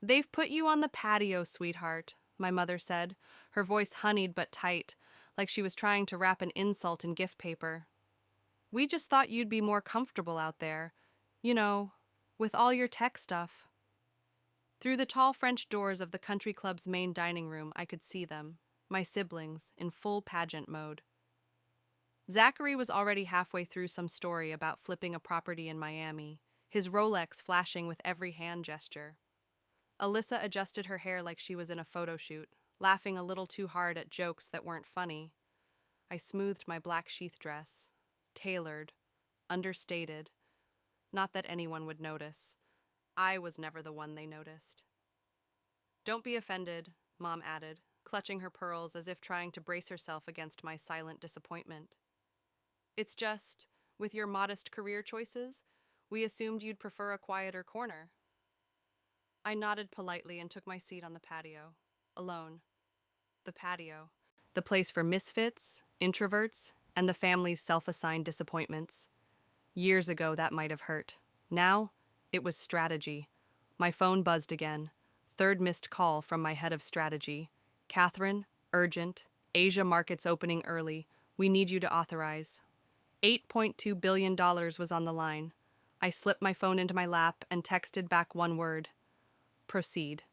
They've put you on the patio, sweetheart, my mother said, her voice honeyed but tight, like she was trying to wrap an insult in gift paper. We just thought you'd be more comfortable out there, you know, with all your tech stuff. Through the tall French doors of the country club's main dining room, I could see them, my siblings, in full pageant mode. Zachary was already halfway through some story about flipping a property in Miami, his Rolex flashing with every hand gesture. Alyssa adjusted her hair like she was in a photo shoot, laughing a little too hard at jokes that weren't funny. I smoothed my black sheath dress, tailored, understated. Not that anyone would notice. I was never the one they noticed. Don't be offended, Mom added, clutching her pearls as if trying to brace herself against my silent disappointment. It's just, with your modest career choices, we assumed you'd prefer a quieter corner. I nodded politely and took my seat on the patio, alone. The patio, the place for misfits, introverts, and the family's self-assigned disappointments. Years ago, that might have hurt. Now, it was strategy. My phone buzzed again. Third missed call from my head of strategy. Catherine, urgent. Asia markets opening early. We need you to authorize. $8.2 billion was on the line. I slipped my phone into my lap and texted back one word. Proceed.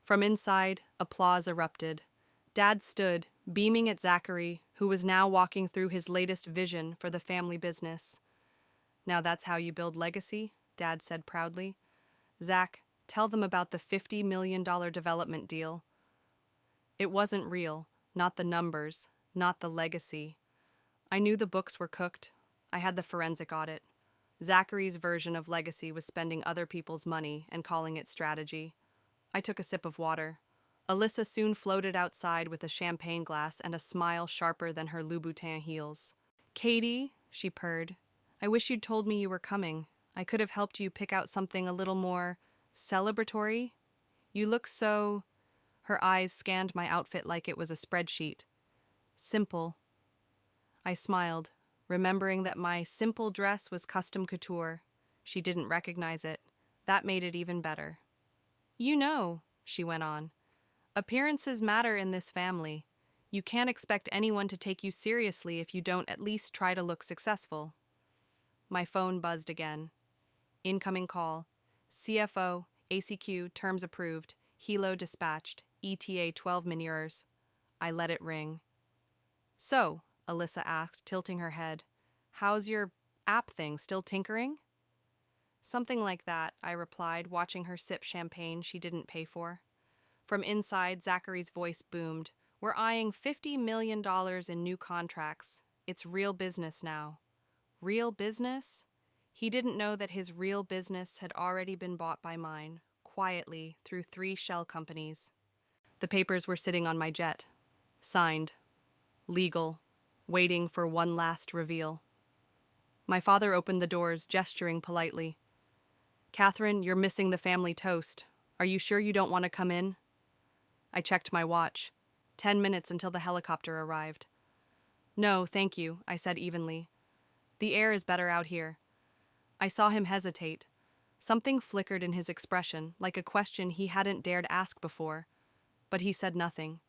From inside, applause erupted. Dad stood, beaming at Zachary, who was now walking through his latest vision for the family business. Now that's how you build legacy, Dad said proudly. Zach, tell them about the $50 million development deal. It wasn't real, not the numbers, not the legacy. I knew the books were cooked. I had the forensic audit. Zachary's version of legacy was spending other people's money and calling it strategy. I took a sip of water. Alyssa soon floated outside with a champagne glass and a smile sharper than her Louboutin heels. Katie, she purred, I wish you'd told me you were coming. I could have helped you pick out something a little more celebratory. You look so... Her eyes scanned my outfit like it was a spreadsheet. Simple. I smiled, remembering that my simple dress was custom couture. She didn't recognize it. That made it even better. You know, she went on, appearances matter in this family. You can't expect anyone to take you seriously if you don't at least try to look successful. My phone buzzed again. Incoming call. CFO, ACQ, terms approved. Hilo dispatched. ETA 12 minures. I let it ring. So, Alyssa asked, tilting her head, how's your app thing, still tinkering? Something like that, I replied, watching her sip champagne she didn't pay for. From inside, Zachary's voice boomed. We're eyeing $50 million in new contracts. It's real business now. Real business? He didn't know that his real business had already been bought by mine, quietly, through 3 shell companies. The papers were sitting on my jet. Signed. Legal. Waiting for one last reveal. My father opened the doors, gesturing politely. Catherine, you're missing the family toast. Are you sure you don't want to come in? I checked my watch. 10 minutes until the helicopter arrived. No, thank you, I said evenly. The air is better out here. I saw him hesitate. Something flickered in his expression, like a question he hadn't dared ask before. But he said nothing.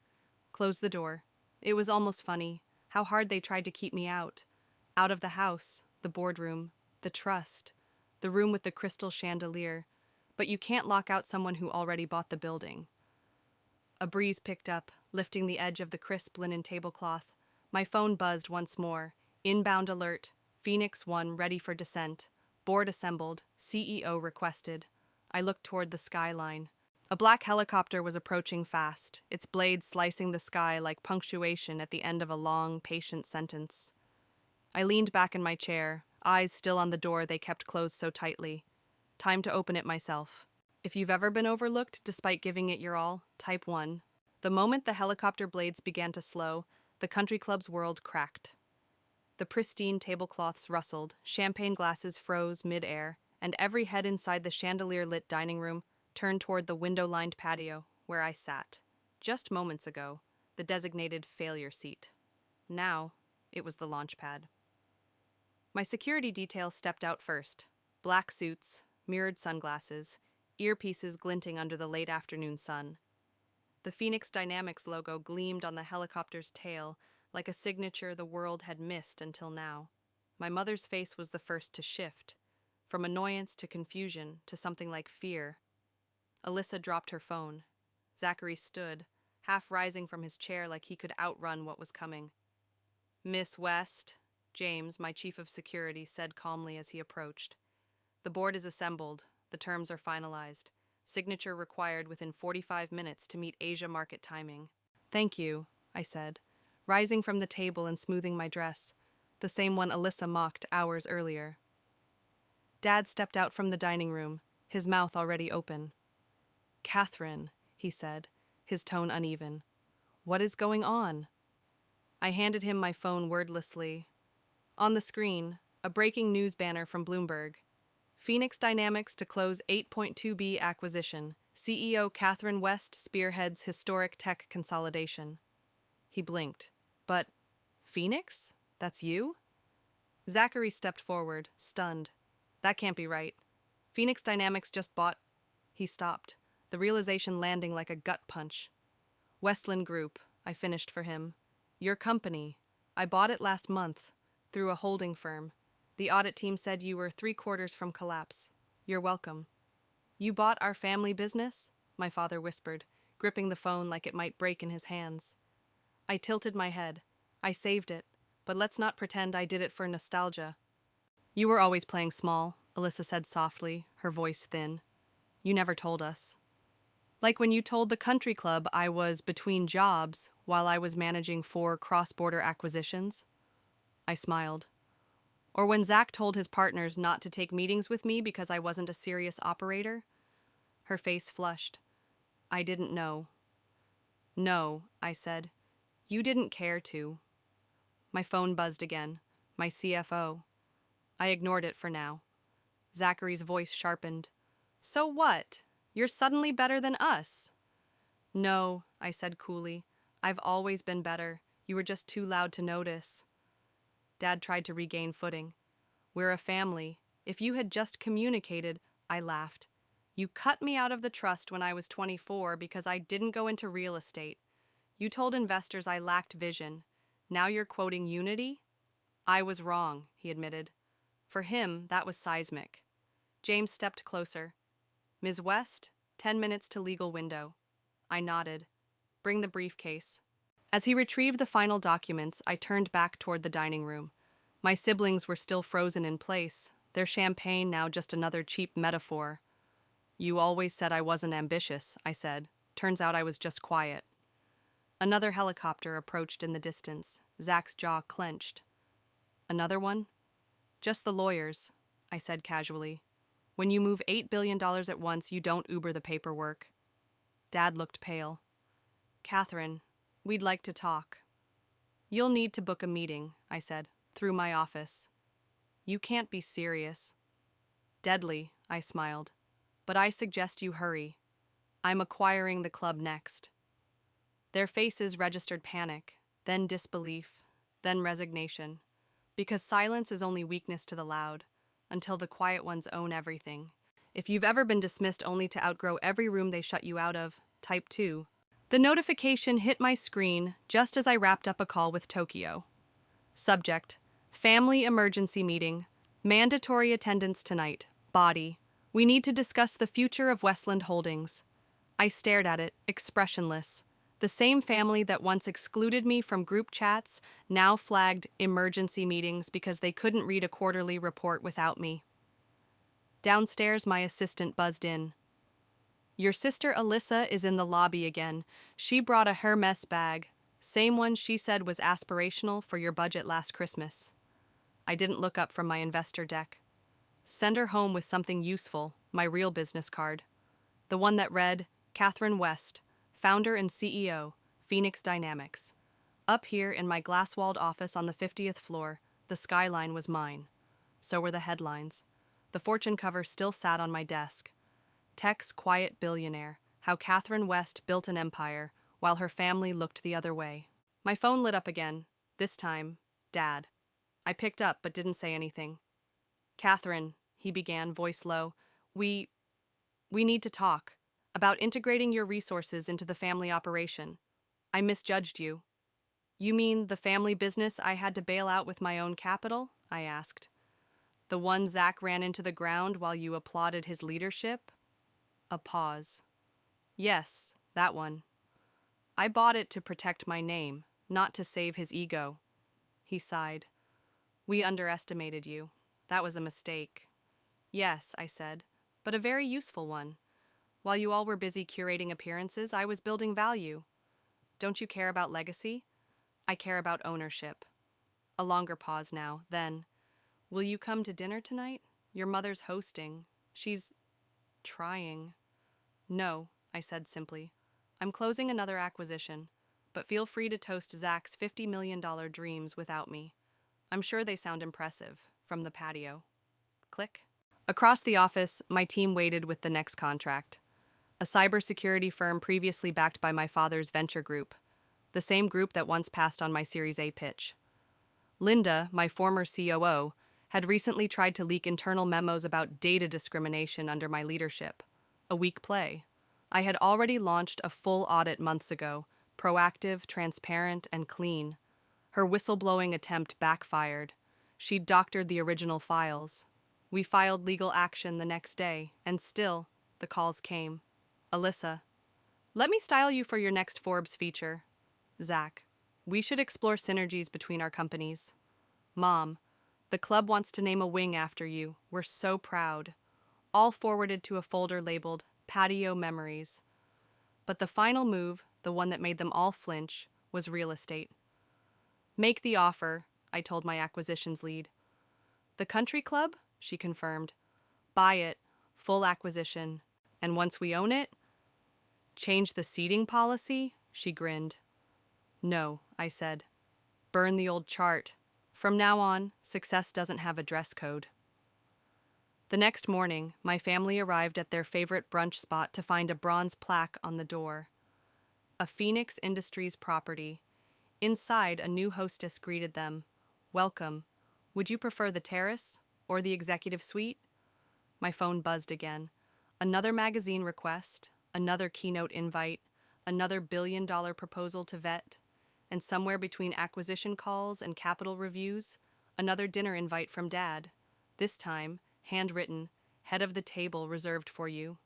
Closed the door. It was almost funny, how hard they tried to keep me out. Out of the house, the boardroom, the trust, the room with the crystal chandelier. But you can't lock out someone who already bought the building. A breeze picked up, lifting the edge of the crisp linen tablecloth. My phone buzzed once more. Inbound alert. Phoenix 1 ready for descent. Board assembled. CEO requested. I looked toward the skyline. A black helicopter was approaching fast, its blades slicing the sky like punctuation at the end of a long, patient sentence. I leaned back in my chair, eyes still on the door they kept closed so tightly. Time to open it myself. If you've ever been overlooked despite giving it your all, type 1. The moment the helicopter blades began to slow, the country club's world cracked. The pristine tablecloths rustled, champagne glasses froze mid-air, and every head inside the chandelier-lit dining room turned toward the window-lined patio, where I sat. Just moments ago, the designated failure seat. Now, it was the launch pad. My security detail stepped out first. Black suits, mirrored sunglasses, earpieces glinting under the late afternoon sun. The Phoenix Dynamics logo gleamed on the helicopter's tail like a signature the world had missed until now. My mother's face was the first to shift, from annoyance to confusion to something like fear. Alyssa dropped her phone. Zachary stood, half rising from his chair like he could outrun what was coming. "Miss West," James, my chief of security, said calmly as he approached. "The board is assembled. The terms are finalized. Signature required within 45 minutes to meet Asia market timing." "Thank you," I said, rising from the table and smoothing my dress, the same one Alyssa mocked hours earlier. Dad stepped out from the dining room, his mouth already open. "Catherine," he said, his tone uneven. "What is going on?" I handed him my phone wordlessly. On the screen, a breaking news banner from Bloomberg. Phoenix Dynamics to close 8.2B acquisition. CEO Catherine West spearheads historic tech consolidation. He blinked. "But Phoenix? That's you?" Zachary stepped forward, stunned. "That can't be right. Phoenix Dynamics just bought—" He stopped, the realization landing like a gut punch. "Westland Group," I finished for him. "Your company. I bought it last month, through a holding firm. The audit team said you were 3/4 from collapse. You're welcome." "You bought our family business?" my father whispered, gripping the phone like it might break in his hands. I tilted my head. "I saved it, but let's not pretend I did it for nostalgia." "You were always playing small," Alyssa said softly, her voice thin. "You never told us. Like when you told the country club I was between jobs while I was managing 4 cross-border acquisitions." I smiled. "Or when Zach told his partners not to take meetings with me because I wasn't a serious operator." Her face flushed. "I didn't know." "No," I said. "You didn't care to." My phone buzzed again. My CFO. I ignored it for now. Zachary's voice sharpened. "So what? You're suddenly better than us." "No," I said coolly. "I've always been better. You were just too loud to notice." Dad tried to regain footing. "We're a family. If you had just communicated—" I laughed. "You cut me out of the trust when I was 24 because I didn't go into real estate. You told investors I lacked vision. Now you're quoting Unity?" "I was wrong," he admitted. For him, that was seismic. James stepped closer. "Ms. West, 10 minutes to legal window." I nodded. "Bring the briefcase." As he retrieved the final documents, I turned back toward the dining room. My siblings were still frozen in place, their champagne now just another cheap metaphor. "You always said I wasn't ambitious," I said. "Turns out I was just quiet." Another helicopter approached in the distance. Zach's jaw clenched. "Another one?" "Just the lawyers," I said casually. "When you move $8 billion at once, you don't Uber the paperwork." Dad looked pale. "Catherine, we'd like to talk." "You'll need to book a meeting," I said, "through my office." "You can't be serious." "Deadly," I smiled. "But I suggest you hurry. I'm acquiring the club next." Their faces registered panic, then disbelief, then resignation. Because silence is only weakness to the loud, until the quiet ones own everything. If you've ever been dismissed only to outgrow every room they shut you out of, type 2. The notification hit my screen just as I wrapped up a call with Tokyo. Subject: Family emergency meeting. Mandatory attendance tonight. Body: We need to discuss the future of Westland Holdings. I stared at it, expressionless. The same family that once excluded me from group chats now flagged emergency meetings because they couldn't read a quarterly report without me. Downstairs, my assistant buzzed in. "Your sister Alyssa is in the lobby again. She brought a Hermes bag. Same one she said was aspirational for your budget last Christmas." I didn't look up from my investor deck. "Send her home with something useful, my real business card." The one that read, "Catherine West, founder and CEO, Phoenix Dynamics." Up here in my glass-walled office on the 50th floor, the skyline was mine. So were the headlines. The Fortune cover still sat on my desk. Tech's quiet billionaire, how Catherine West built an empire, while her family looked the other way. My phone lit up again. This time, Dad. I picked up but didn't say anything. "Catherine," he began, voice low, "we..." We need to talk about integrating your resources into the family operation. I misjudged you. You mean the family business I had to bail out with my own capital? I asked. The one Zach ran into the ground while you applauded his leadership? A pause. Yes, that one. I bought it to protect my name, not to save his ego. He sighed. We underestimated you. That was a mistake. Yes, I said, but a very useful one. While you all were busy curating appearances, I was building value. Don't you care about legacy? I care about ownership. A longer pause now, then. Will you come to dinner tonight? Your mother's hosting. She's trying. No, I said simply. I'm closing another acquisition, but feel free to toast Zach's $50 million dreams without me. I'm sure they sound impressive, from the patio. Click. Across the office, my team waited with the next contract. A cybersecurity firm previously backed by my father's venture group, the same group that once passed on my Series A pitch. Linda, my former COO, had recently tried to leak internal memos about data discrimination under my leadership. A weak play. I had already launched a full audit months ago, proactive, transparent, and clean. Her whistleblowing attempt backfired. She'd doctored the original files. We filed legal action the next day, and still, the calls came. Alyssa, let me style you for your next Forbes feature. Zach, we should explore synergies between our companies. Mom, the club wants to name a wing after you. We're so proud. All forwarded to a folder labeled Patio Memories. But the final move, the one that made them all flinch, was real estate. Make the offer, I told my acquisitions lead. The country club? She confirmed. Buy it, full acquisition. And once we own it? Change the seating policy? She grinned. No, I said. Burn the old chart. From now on, success doesn't have a dress code. The next morning, my family arrived at their favorite brunch spot to find a bronze plaque on the door. A Phoenix Industries property. Inside, a new hostess greeted them. Welcome. Would you prefer the terrace or the executive suite? My phone buzzed again. Another magazine request, another keynote invite, another billion-dollar proposal to vet, and somewhere between acquisition calls and capital reviews, another dinner invite from Dad. This time, handwritten, head of the table reserved for you.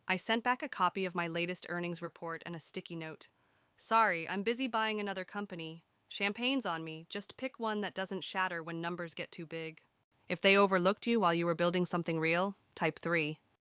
I sent back a copy of my latest earnings report and a sticky note. Sorry, I'm busy buying another company. Champagne's on me, just pick one that doesn't shatter when numbers get too big. If they overlooked you while you were building something real, type 3.